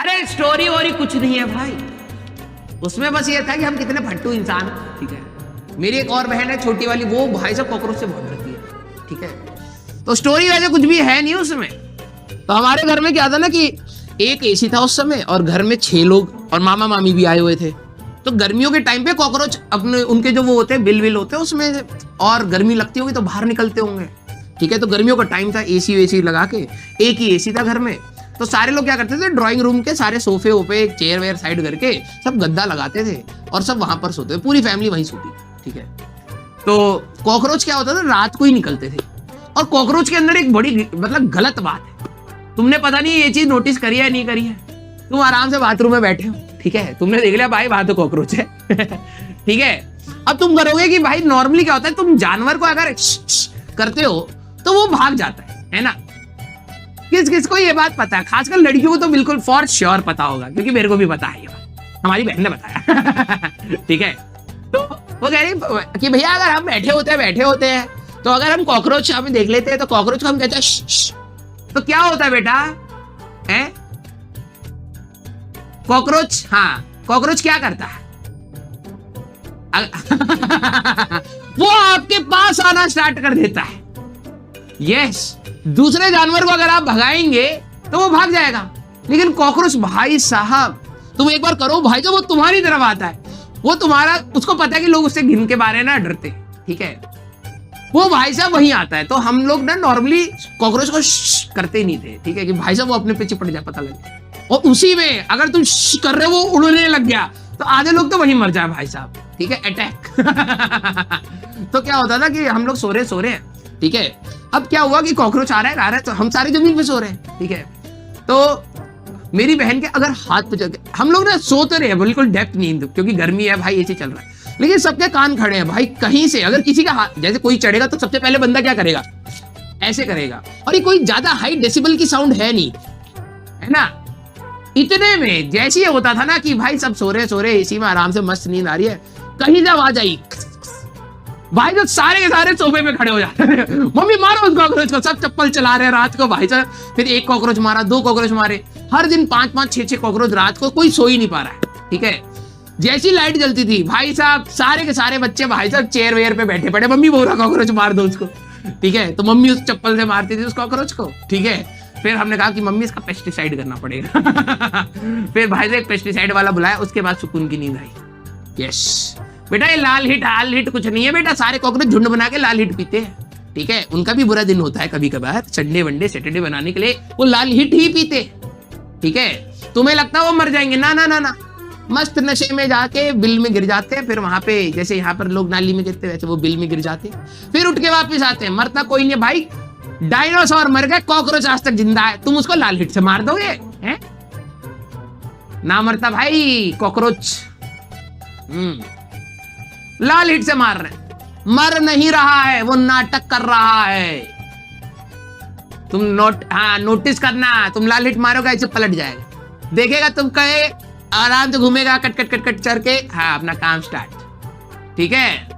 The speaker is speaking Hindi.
अरे स्टोरी वोरी कुछ नहीं है भाई, उसमें बस ये था कि हम कितने फट्टू इंसान हैं, ठीक है। मेरी एक और बहन है छोटी वाली, वो भाई साहब कॉकरोच से बहुत डरती है, ठीक है। तो स्टोरी वैसे कुछ भी है नहीं उसमें। तो हमारे घर में क्या था ना कि एक एसी था उस समय और घर में 6 लोग और मामा मामी भी आए हुए थे। तो गर्मियों के टाइम पे कॉकरोच अपने उनके जो वो होते हैं बिल होते हैं उसमें, और गर्मी लगती होगी तो बाहर निकलते होंगे, ठीक है। तो गर्मियों का टाइम था, एसी वेसी लगा के, एक ही एसी था घर में। तो सारे लोग क्या करते थे, ड्राइंग रूम के सारे सोफे वोफे चेयर वेयर साइड करके सब गद्दा लगाते थे और सब वहां पर सोते थे, पूरी फैमिली वहीं सोती थी, ठीक है। तो कॉकरोच क्या होता था, रात को ही निकलते थे। और कॉकरोच के अंदर एक बड़ी मतलब गलत बात है, तुमने पता नहीं ये चीज नोटिस करी है नहीं करी है। तुम आराम से बाथरूम में बैठे हो, ठीक है, तुमने देख लिया भाई वहां तो कॉकरोच है ठीक है। अब तुम करोगे कि भाई नॉर्मली क्या होता है, तुम जानवर को अगर करते हो तो वो भाग जाता है ना। किस किस को ये बात पता है, खासकर लड़कियों को तो बिल्कुल फॉर श्योर पता होगा, क्योंकि मेरे को भी पता है, ये बात हमारी बहन ने बताया ठीक है। तो वो कह रही कि भैया अगर हम बैठे होते हैं तो अगर हम कॉकरोच हमें देख लेते हैं तो कॉकरोच को हम कहते हैं तो क्या होता है बेटा है कॉकरोच, हाँ कॉकरोच क्या करता है वो आपके पास आना स्टार्ट कर देता है। यस, दूसरे जानवर को अगर आप भगाएंगे तो वो भाग जाएगा, लेकिन कॉकरोच भाई साहब तुम एक बार करो भाई, तो वो तुम्हारी तरफ आता है, वो तुम्हारा, उसको पता है कि लोग उससे घिन के बारे ना डरते, ठीक है, वो भाई साहब वहीं आता है। तो हम लोग ना नॉर्मली कॉकरोच को करते ही नहीं थे, ठीक है, कि भाई साहब वो अपने पे चिपट जाए पता लगे, और उसी में अगर तुम कर रहे हो वो उड़ने लग गया तो आधे लोग तो वहीं मर जाए भाई साहब, ठीक है, अटैक तो क्या होता था कि हम लोग सो रहे हैं, ठीक है। अब क्या हुआ कि कॉकरोच आ रहा है तो हम सारे जमीन पे सो रहे हैं, ठीक है। तो मेरी बहन के अगर हाथ पे चल के हम लोग ना सोते रहे बिल्कुल डेप्थ नींद, क्योंकि गर्मी है भाई, एसी चल रहा है, लेकिन सबके कान खड़े हैं भाई। कहीं से अगर किसी का हाथ, जैसे कोई चढ़ेगा तो सबसे पहले बंदा क्या करेगा, ऐसे करेगा, और ये कोई ज्यादा हाई डेसिबल की साउंड है नहीं, है ना। इतने में जैसे ही होता था ना कि भाई सब सो रहे एसी में आराम से मस्त नींद आ रही है, कहीं से आवाज आई भाई, तो सारे के सारे सोफे पे खड़े हो जाते हैं मम्मी मारो उस कॉकरोच को, सब चप्पल चला रहे हैं रात को भाई साहब। फिर एक कॉकरोच मारा, 2 कॉकरोच मारे, हर दिन 5-5 6-6 कॉकरोच रात को, कोई सो ही नहीं पा रहा है, ठीक है। जैसी लाइट जलती थी भाई साहब सारे के सारे बच्चे भाई साहब चेयर वेयर पे बैठे पड़े, मम्मी बोल रहा कॉकरोच मार दो उसको, ठीक है। तो मम्मी उस चप्पल से मारती थी उस कॉकरोच को, ठीक है। फिर हमने कहा कि मम्मी इसका पेस्टिसाइड करना पड़ेगा फिर भाई से एक पेस्टिसाइड वाला बुलाया, उसके बाद सुकून की नींद आई। यस बेटा, ये लाल हिट कुछ नहीं है बेटा, सारे कॉकरोच झुंड बना के लाल हिट पीते हैं, ठीक है। उनका भी बुरा दिन होता है कभी कभार, संडे वनडे सैटरडे बनाने के लिए वो लाल हिट ही पीते, ठीक है। तुम्हें लगता है वो मर जाएंगे, ना ना ना ना, मस्त नशे में जाके बिल में गिर जाते हैं, फिर वहां पे जैसे यहाँ पर लोग नाली में गिरते वैसे वो बिल में गिर जाते हैं, फिर उठ के वापस आते हैं। मरता कोई नहीं भाई, डायनासोर मर गए, कॉकरोच आज तक जिंदा है, तुम उसको लाल हिट से मार दोगे हैं? ना मरता भाई कॉकरोच, लाल हिट से मार रहे, मर नहीं रहा है, वो नाटक कर रहा है। तुम नोटिस करना, तुम लाल हिट मारोगे ऐसे पलट जाएगा, देखेगा तुम कहे आराम से घूमेगा, कट कट कट कट चढ़ के, हाँ अपना काम स्टार्ट, ठीक है।